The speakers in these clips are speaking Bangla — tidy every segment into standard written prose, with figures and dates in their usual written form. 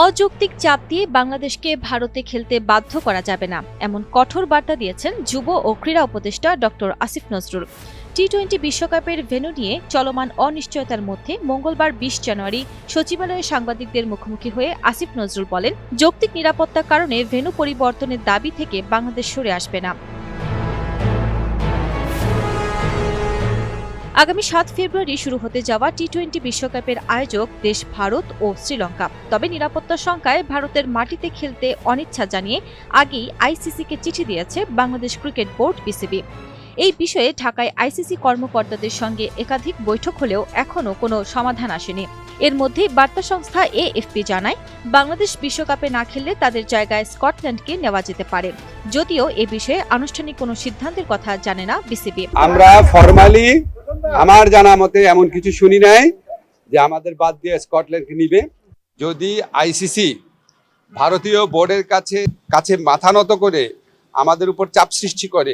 অযৌক্তিক চাপ দিয়ে বাংলাদেশকে ভারতে খেলতে বাধ্য করা যাবে না, এমন কঠোর বার্তা দিয়েছেন যুব ও ক্রীড়া উপদেষ্টা ডক্টর আসিফ নজরুল। টি-20 বিশ্বকাপের ভেন্যু নিয়ে চলমান অনিশ্চয়তার মধ্যে মঙ্গলবার ২০ জানুয়ারি সচিবালয়ে সাংবাদিকদের মুখোমুখি হয়ে আসিফ নজরুল বলেন, যৌক্তিক নিরাপত্তার কারণে ভেন্যু পরিবর্তনের দাবি থেকে বাংলাদেশ সরে আসবে না। আগামী ৭ ফেব্রুয়ারি শুরু হতে যাওয়া টি-20 বিশ্বকাপের আয়োজক দেশ ভারত ও শ্রীলঙ্কা। তবে নিরাপত্তার শঙ্কায় ভারতের মাটিতে খেলতে অনিচ্ছা জানিয়ে আগেই আইসিসিকে চিঠি দিয়েছে বাংলাদেশ ক্রিকেট বোর্ড বিসিবি। এই বিষয়ে ঢাকায় আইসিসি কর্মকর্তাদের সঙ্গে একাধিক বৈঠক হলেও এখনও কোনো সমাধান আসেনি। এর মধ্যেই বার্তা সংস্থা এএফপি জানায়, বাংলাদেশ বিশ্বকাপে না খেললে তাদের জায়গায় স্কটল্যান্ডকে নেওয়া যেতে পারে, যদিও এ বিষয়ে আনুষ্ঠানিক কোনো সিদ্ধান্তের কথা জানে না বিসিবি। আমরা ফরমালি আমার জানা মতে এমন কিছু শুনি নাই যে আমাদের বাদ দিয়ে স্কটল্যান্ডকে নিবে। যদি আইসিসি ভারতীয় বোর্ডের কাছে মাথা নত করে আমাদের উপর চাপ সৃষ্টি করে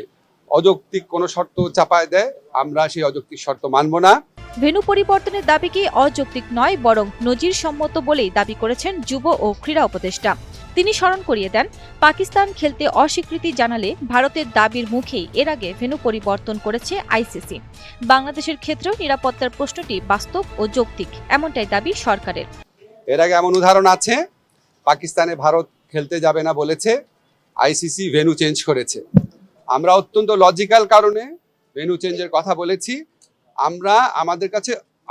অযৌক্তিক কোনো শর্ত চাপায় দেয়, আমরা সেই অযৌক্তিক শর্ত মানব না। ভেন্যু পরিবর্তনের দাবিকে অযৌক্তিক নয়, বরং নজির সম্মত বলেই দাবি করেছেন যুব ও ক্রীড়া উপদেষ্টা। তিনি স্মরণ করিয়ে দেন, পাকিস্তান খেলতে অস্বীকৃতি জানালে ভারতের দাবির মুখেই এর আগে ভেন্যু পরিবর্তন করেছে আইসিসি। বাংলাদেশের ক্ষেত্রেও নিরাপত্তার প্রশ্নটি বাস্তব ও যৌক্তিক, এমনটাই দাবি সরকারের। এর আগে এমন উদাহরণ আছে, পাকিস্তানে ভারত খেলতে যাবে না বলেছে, আইসিসি ভেন্যু চেঞ্জ করেছে। আমরা অত্যন্ত লজিক্যাল কারণে ভেন্যু চেঞ্জের কথা বলেছি। আমরা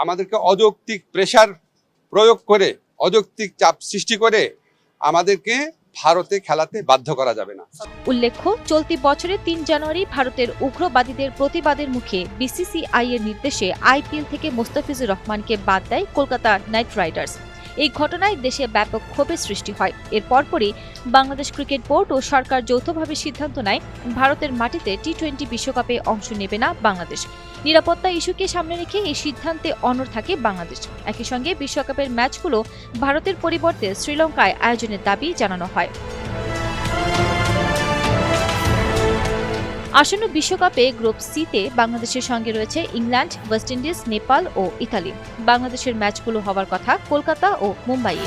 আমাদেরকে অযৌক্তিক প্রেসার প্রয়োগ করে, অযৌক্তিক চাপ সৃষ্টি করে আমাদেরকে ভারতে খেলাতে বাধ্য করা যাবে না। উল্লেখ্য, চলতি বছরের ৩ জানুয়ারি ভারতের উগ্রবাদীদের প্রতিবাদের মুখে বিসিসিআই এর নির্দেশে আইপিএল থেকে মোস্তাফিজুর রহমানকে বাদ দেয় কলকাতা নাইট রাইডার্স। এই ঘটনায় দেশে ব্যাপক ক্ষোভের সৃষ্টি হয়। এর পরপরই বাংলাদেশ ক্রিকেট বোর্ড ও সরকার যৌথভাবে সিদ্ধান্ত নেয়, ভারতের মাটিতে টি-20 বিশ্বকাপে অংশ নেবে না বাংলাদেশ। নিরাপত্তা ইস্যুকে সামনে রেখে এই সিদ্ধান্তে অনড় থাকে বাংলাদেশ। একই সঙ্গে বিশ্বকাপের ম্যাচগুলো ভারতের পরিবর্তে শ্রীলঙ্কায় আয়োজনের দাবি জানানো হয়। আসন্ন বিশ্বকাপে গ্রুপ সিতে বাংলাদেশের সঙ্গে রয়েছে ইংল্যান্ড, ওয়েস্ট ইন্ডিজ, নেপাল ও ইতালি। বাংলাদেশের ম্যাচগুলো হওয়ার কথা কলকাতা ও মুম্বাইয়ে।